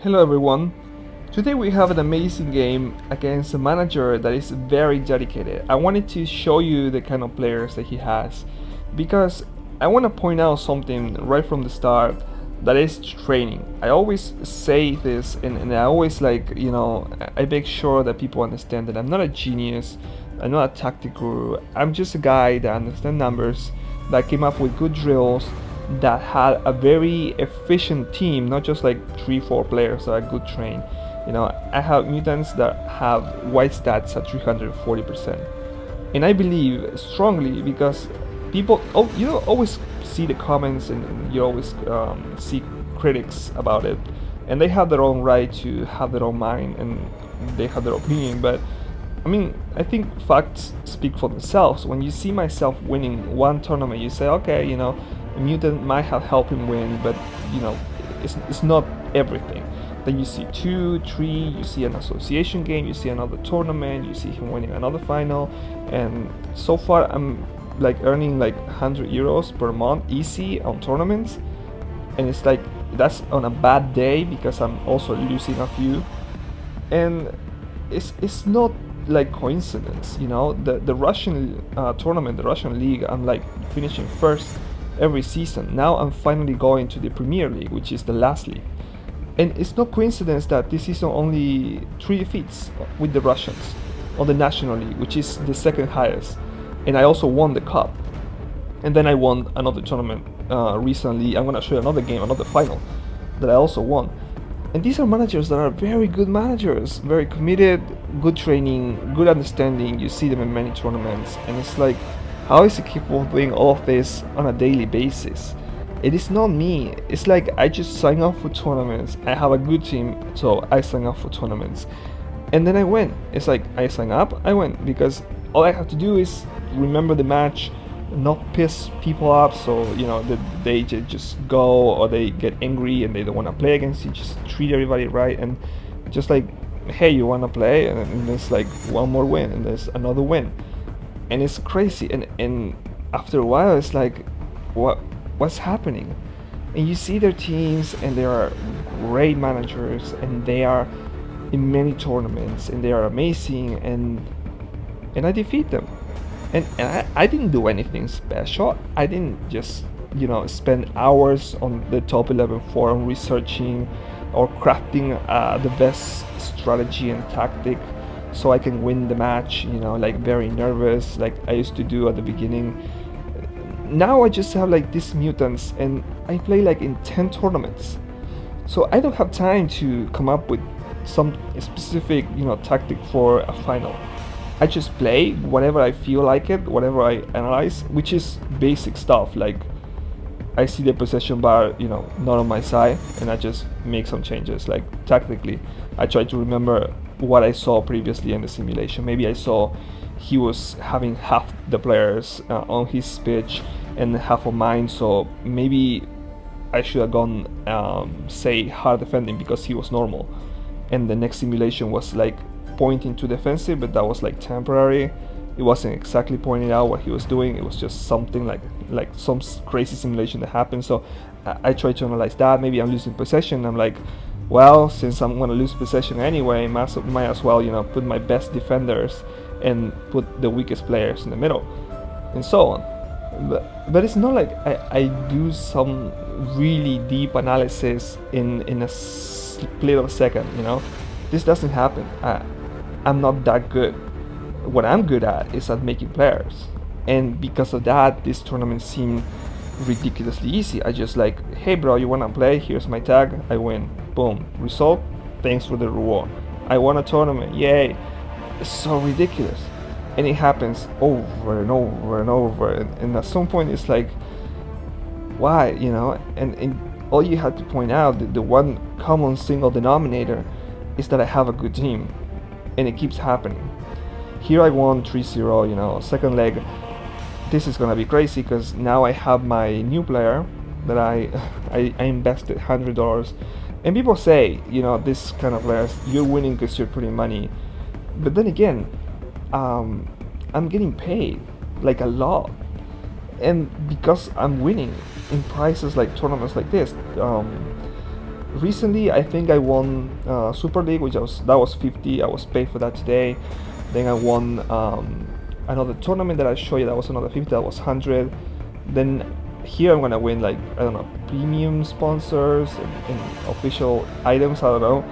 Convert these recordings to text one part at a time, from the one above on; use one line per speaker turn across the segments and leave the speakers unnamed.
Hello everyone. Today we have an amazing game against a manager that is very dedicated. I wanted to show you the kind of players that he has because I want to point out something right from the start, that is training. I always say this and I always I make sure that people understand that I'm not a genius, I'm not a tactic guru. I'm just a guy that understands numbers, that came up with good drills, that had a very efficient team, not just like 3-4 players that are good trained. I have mutants that have white stats at 340%, and I believe strongly because people, always see the comments and you always see critics about it, and they have their own right to have their own mind and they have their opinion. But I think facts speak for themselves. When you see myself winning one tournament, you say, okay, a mutant might have helped him win, but it's not everything. Then you see 2, 3, you see an association game, you see another tournament, you see him winning another final, and so far I'm like earning like 100 euros per month easy on tournaments, and it's like that's on a bad day because I'm also losing a few, and it's not like coincidence. The Russian tournament, the Russian league, I'm like finishing first every season. Now I'm finally going to the Premier League, which is the last league, and it's no coincidence that this season only 3 defeats with the Russians on the National League, which is the second highest, and I also won the cup, and then I won another tournament recently. I'm gonna show you another game, another final that I also won. And these are managers that are very good managers, very committed, good training, good understanding. You see them in many tournaments, and it's like, how is he capable of doing all of this on a daily basis? It is not me. It's like I just sign up for tournaments. I have a good team, so I sign up for tournaments, and then I win. It's like I sign up, I win, because all I have to do is remember the match, not piss people up, so that they just go or they get angry and they don't want to play against you. Just treat everybody right, and just like, hey, you want to play, and there's like one more win and there's another win, and it's crazy. And after a while it's like, what's happening? And you see their teams, and they are great managers, and they are in many tournaments, and they are amazing, and I defeat them. And I didn't do anything special. I didn't just spend hours on the top 11 forum researching or crafting the best strategy and tactic so I can win the match, like very nervous like I used to do at the beginning. Now I just have like these mutants, and I play like in 10 tournaments, so I don't have time to come up with some specific tactic for a final. I just play whatever I feel like it, whatever I analyze, which is basic stuff. Like, I see the possession bar, not on my side, and I just make some changes. Like, tactically, I try to remember what I saw previously in the simulation. Maybe I saw he was having half the players on his pitch and half of mine, so maybe I should have gone, say, hard defending because he was normal. And the next simulation was like pointing to defensive, but that was like temporary. It wasn't exactly pointing out what he was doing. It was just something like some crazy simulation that happened. So I try to analyze that. Maybe I'm losing possession. I'm like, well, since I'm gonna lose possession anyway, might as well put my best defenders and put the weakest players in the middle, and so on. But it's not like I do some really deep analysis in a split of a second. This doesn't happen. I'm not that good. What I'm good at is at making players, and because of that, this tournament seemed ridiculously easy. I just like, hey bro, you wanna play? Here's my tag. I win. Boom. Result. Thanks for the reward. I won a tournament. Yay. It's so ridiculous, and it happens over and over and over. And at some point, it's like, why? And all you have to point out, the one common single denominator, is that I have a good team, and it keeps happening. Here I won 3-0, second leg. This is gonna be crazy because now I have my new player that I invested $100, and people say, this kind of players, you're winning because you're putting money, but then again, I'm getting paid like a lot, and because I'm winning in prizes like tournaments like this, recently I think I won Super League, that was 50. I was paid for that today. Then I won another tournament that I showed you, that was another 50. That was 100. Then here I'm gonna win, like, I don't know, premium sponsors and official items. I don't know.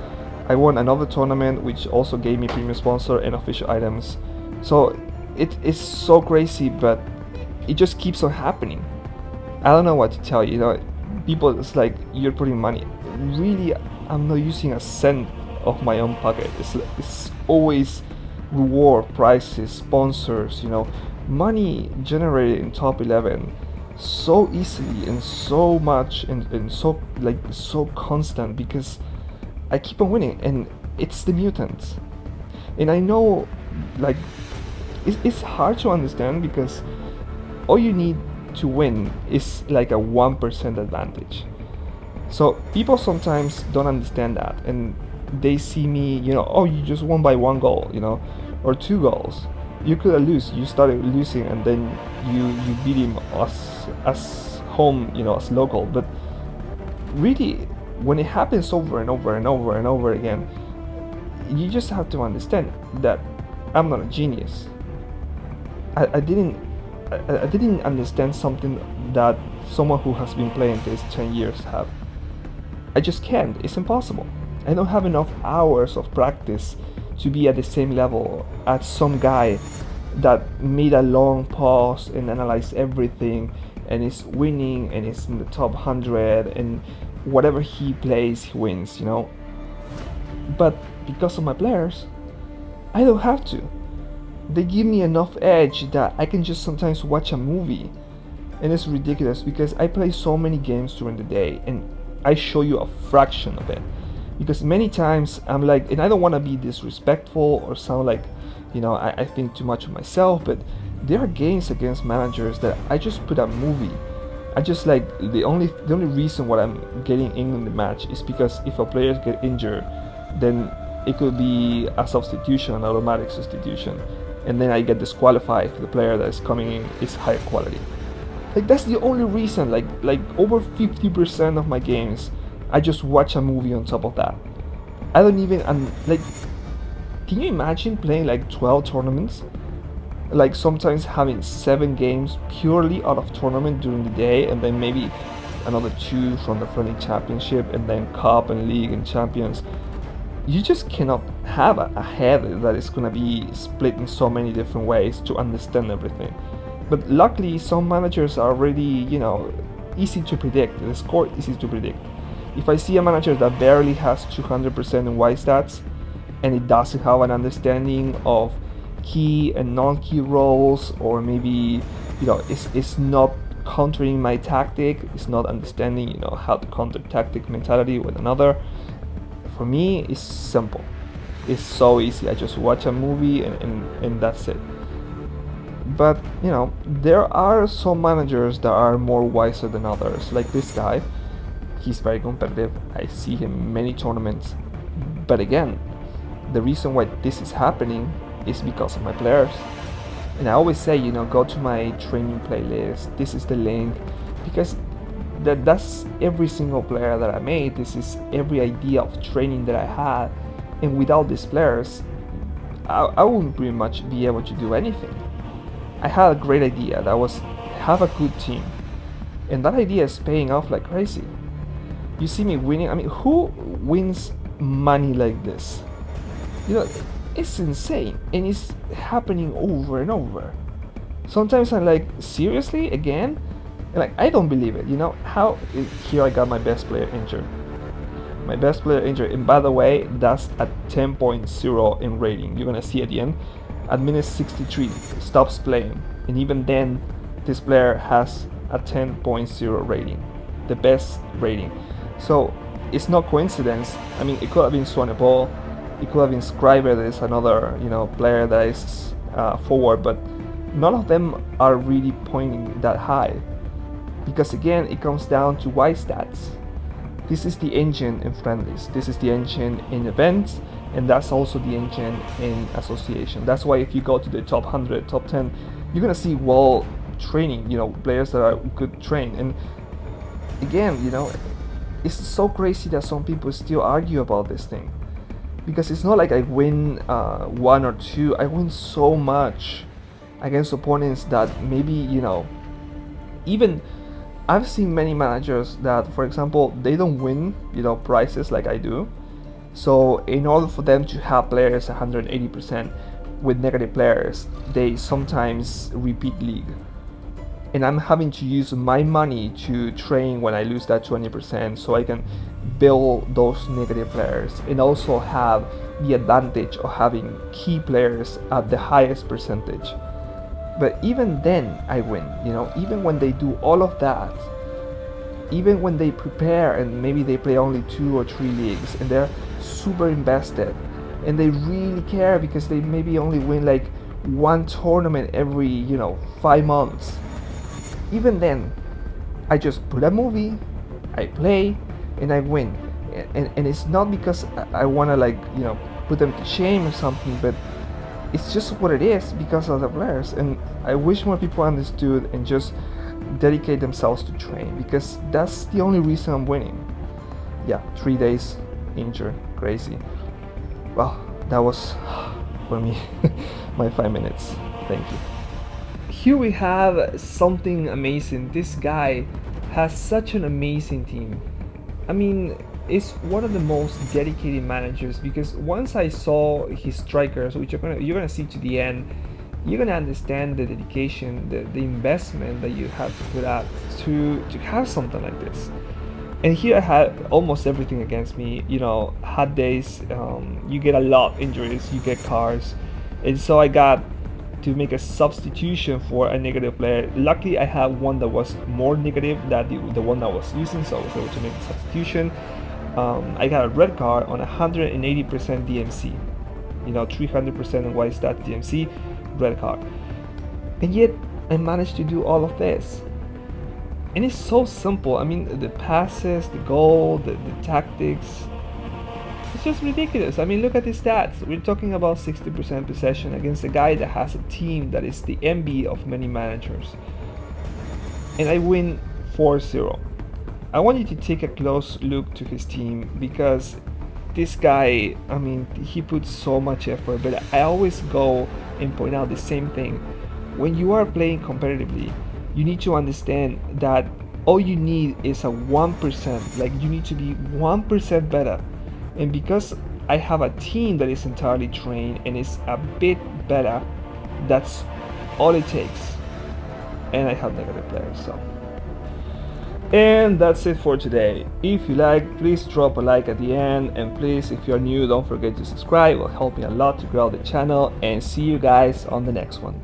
I won another tournament which also gave me premium sponsor and official items. So it is so crazy, but it just keeps on happening. I don't know what to tell you. You know, people, it's like you're putting money. Really, I'm not using a cent of my own pocket. It's always reward, prizes, sponsors. You know, money generated in top 11 so easily and so much and so, like, so constant, because I keep on winning, and it's the mutants. And I know, like, it's hard to understand, because all you need to win is like a 1% advantage. So people sometimes don't understand that, and they see me, you know, oh, you just won by 1 goal, you know, or 2 goals. You could have lose. You started losing, and then you beat him as home, you know, as local. But really, when it happens over and over and over and over again, you just have to understand that I'm not a genius. I didn't understand something that someone who has been playing this 10 years have. I just can't. It's impossible. I don't have enough hours of practice to be at the same level as some guy that made a long pause and analyzed everything and is winning and is in the top 100, and whatever he plays he wins, you know. But because of my players, I don't have to. They give me enough edge that I can just sometimes watch a movie, and it's ridiculous because I play so many games during the day and I show you a fraction of it, because many times I'm like, and I don't want to be disrespectful or sound like, you know, I think too much of myself, but there are games against managers that I just put a movie. I just, like, the only reason why I'm getting in the match is because if a player get injured, then it could be a substitution, an automatic substitution, and then I get disqualified if the player that is coming in is higher quality. Like, that's the only reason. Like over 50% of my games, I just watch a movie on top of that. I don't even like. Can you imagine playing like 12 tournaments? Like sometimes having 7 games purely out of tournament during the day, and then maybe another 2 from the friendly championship, and then cup and league and champions. You just cannot have a head that is gonna be split in so many different ways to understand everything. But luckily, some managers are already, you know, easy to predict. The score is easy to predict. If I see a manager that barely has 200% in Y stats, and it doesn't have an understanding of key and non-key roles, or maybe, you know, it's not countering my tactic, it's not understanding, you know, how to counter tactic mentality with another. For me, it's simple. It's so easy. I just watch a movie and that's it. But, you know, there are some managers that are more wiser than others. Like this guy, he's very competitive. I see him in many tournaments. But again, the reason why this is happening is because of my players. And I always say, you know, go to my training playlist. This is the link, because that's every single player that I made. This is every idea of training that I had. And without these players, I wouldn't pretty much be able to do anything. I had a great idea, that was have a good team, and that idea is paying off like crazy. You see me winning. I mean, who wins money like this? You know, it's insane, and it's happening over and over. Sometimes I'm like, seriously, again? And like, I don't believe it. You know how? Here I got my best player injured. My best player injured, and by the way, that's at 10.0 in rating. You're gonna see at the end. At minute 63, stops playing, and even then, this player has a 10.0 rating, the best rating. So it's not coincidence. I mean, it could have been Swaneball, it could have been Scriber. There's another, you know, player that is forward, but none of them are really pointing that high, because again, it comes down to Y stats. This is the engine in friendlies. This is the engine in events. And that's also the engine in association. That's why if you go to the top 100, top 10, you're gonna see training, you know, players that are good trained. And again, you know, it's so crazy that some people still argue about this thing, because it's not like I win one or two. I win so much against opponents that maybe, even I've seen many managers that, for example, they don't win, prizes like I do. So in order for them to have players 180% with negative players, they sometimes repeat league. And I'm having to use my money to train when I lose that 20% so I can build those negative players and also have the advantage of having key players at the highest percentage. But even then I win, even when they do all of that, even when they prepare and maybe they play only 2 or 3 leagues and they're super invested and they really care because they maybe only win like one tournament every 5 months, even then I just put a movie, I play, and I win. And it's not because I want to put them to shame or something, but it's just what it is because of the players. And I wish more people understood and just dedicate themselves to train, because that's the only reason I'm winning. Yeah, 3 days injured, crazy. Well, that was for me my 5 minutes. Thank you. Here we have something amazing. This guy has such an amazing team. I mean, it's one of the most dedicated managers, because once I saw his strikers, which you're gonna see to the end, you're gonna understand the dedication, the investment that you have to put out to have something like this. And here I had almost everything against me. Hot days, you get a lot of injuries, you get cars, and so I got to make a substitution for a negative player. Luckily, I had one that was more negative than the one that I was using, so I was able to make a substitution. I got a red card on 180% DMC, 300% on white stat DMC, red card. And yet, I managed to do all of this. And it's so simple. I mean, the passes, the goal, the tactics, it's just ridiculous. I mean, look at the stats. We're talking about 60% possession against a guy that has a team that is the envy of many managers. And I win 4-0. I want you to take a close look to his team, because this guy, I mean, he puts so much effort, but I always go and point out the same thing. When you are playing competitively, you need to understand that all you need is a 1%. Like, you need to be 1% better. And because I have a team that is entirely trained and is a bit better, that's all it takes. And I have negative players, so. And that's it for today. If you like, please drop a like at the end, and please, if you're new, don't forget to subscribe. It will help me a lot to grow the channel, and see you guys on the next one.